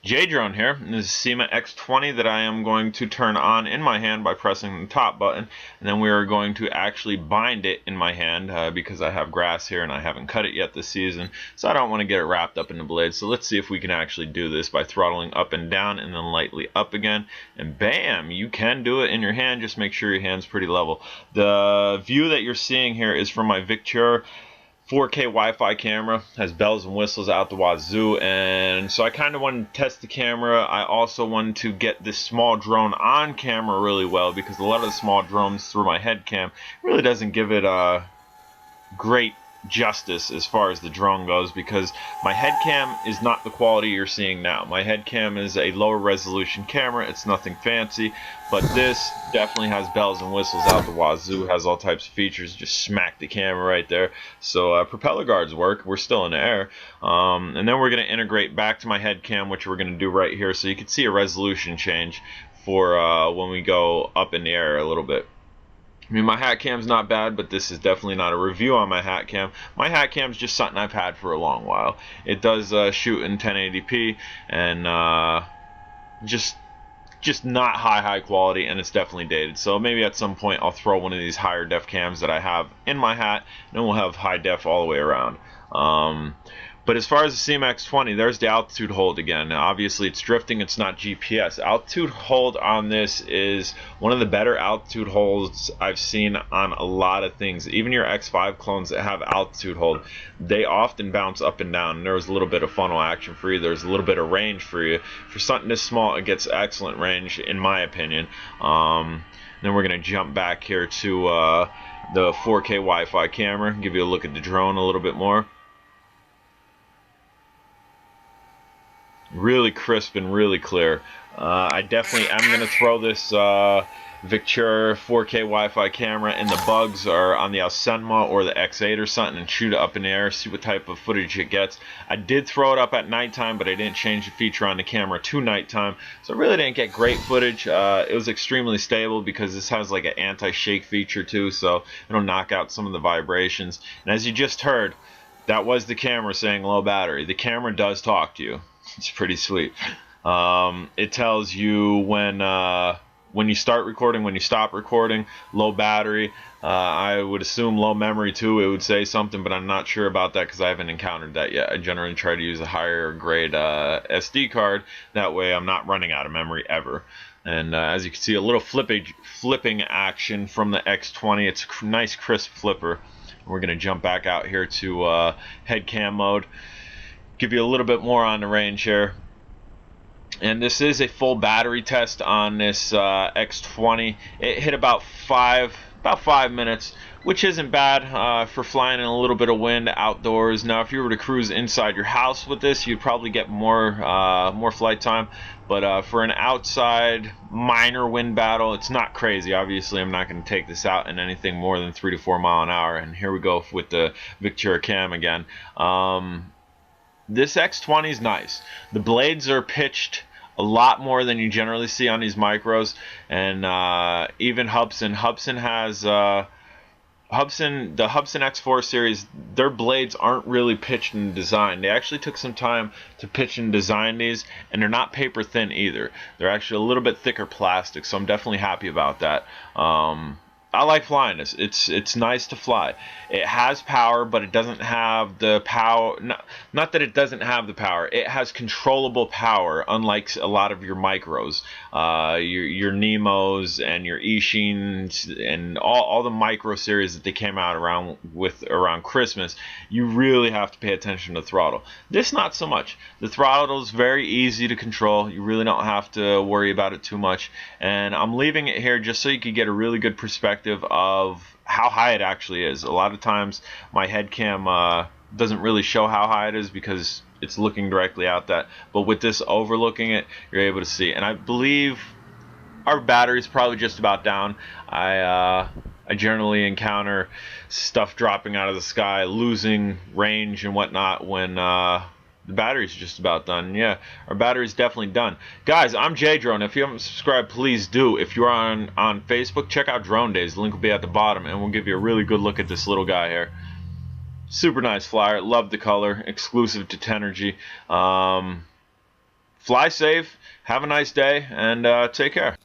J-Drone here, and this is Syma X20 that I am going to turn on in my hand by pressing the top button, and then we are going to actually bind it in my hand because I have grass here and I haven't cut it yet this season, so I don't want to get it wrapped up in the blade. So let's see if we can actually do this by throttling up and down and then lightly up again, and bam, you can do it in your hand. Just make sure your hand's pretty level. The view that you're seeing here is from my Victure 4K Wi-Fi camera, has bells and whistles out the wazoo, and so I kind of wanted to test the camera. I also wanted to get this small drone on camera really well because a lot of the small drones through my head cam really doesn't give it great justice as far as the drone goes, because my head cam is not the quality you're seeing now. My head cam is a lower resolution camera. It's nothing fancy, but this definitely has bells and whistles out the wazoo, has all types of features. Just smack the camera right there. So propeller guards work. We're still in the air, and then we're going to integrate back to my head cam, which we're going to do right here, so you can see a resolution change for when we go up in the air a little bit. I mean, my hat cam's not bad, but this is definitely not a review on my hat cam. My hat cam's just something I've had for a long while. It does shoot in 1080p, and just not high quality, and it's definitely dated. So maybe at some point I'll throw one of these higher def cams that I have in my hat, and we'll have high def all the way around. But as far as the Syma X20, there's the altitude hold again. Now, obviously it's drifting, it's not GPS. Altitude hold on this is one of the better altitude holds I've seen on a lot of things. Even your X5 clones that have altitude hold, they often bounce up and down. And there's a little bit of funnel action for you. There's a little bit of range for you. For something this small, it gets excellent range, in my opinion. Then we're going to jump back here to the 4K Wi-Fi camera, give you a look at the drone a little bit more. Really crisp and really clear. I definitely am going to throw this Victure 4K Wi-Fi camera in the bugs or on the Syma or the X8 or something and shoot it up in the air, see what type of footage it gets. I did throw it up at nighttime, but I didn't change the feature on the camera to nighttime, so I really didn't get great footage. It was extremely stable because this has like an anti-shake feature too, so it'll knock out some of the vibrations. And as you just heard, that was the camera saying low battery. The camera does talk to you. It's pretty sweet. It tells you when you start recording, when you stop recording, low battery. I would assume low memory too. It would say something, but I'm not sure about that because I haven't encountered that yet. I generally try to use a higher grade SD card. That way I'm not running out of memory ever. And as you can see, a little flipping action from the X20. It's a nice crisp flipper. We're going to jump back out here to head cam mode. Give you a little bit more on the range here, and this is a full battery test on this X20. It hit about five minutes, which isn't bad for flying in a little bit of wind outdoors. Now, if you were to cruise inside your house with this, you'd probably get more flight time. But for an outside minor wind battle, it's not crazy. Obviously, I'm not going to take this out in anything more than 3 to 4 miles an hour. And here we go with the Victure cam again. This X20 is nice. The blades are pitched a lot more than you generally see on these micros, and even Hubsan has the Hubsan X4 series. Their blades aren't really pitched and designed. They actually took some time to pitch and design these, and they're not paper thin either. They're actually a little bit thicker plastic, so I'm definitely happy about that. I like flying this. It's nice to fly. It has power, but it doesn't have the power. Not that it doesn't have the power. It has controllable power, unlike a lot of your micros, your Nemos and your Ishins and all the micro series that they came out around Christmas. You really have to pay attention to the throttle. This not so much. The throttle is very easy to control. You really don't have to worry about it too much. And I'm leaving it here just so you could get a really good perspective of how high it actually is. A lot of times my head cam doesn't really show how high it is because it's looking directly out that, but with this overlooking it, you're able to see. And I believe our battery's probably just about down. I generally encounter stuff dropping out of the sky, losing range and whatnot when the battery's just about done. Yeah, our battery's definitely done. Guys, I'm J-Drone. If you haven't subscribed, please do. If you're on Facebook, check out Drone Days. The link will be at the bottom, and we'll give you a really good look at this little guy here. Super nice flyer. Love the color. Exclusive to Tenergy. fly safe, have a nice day, and take care.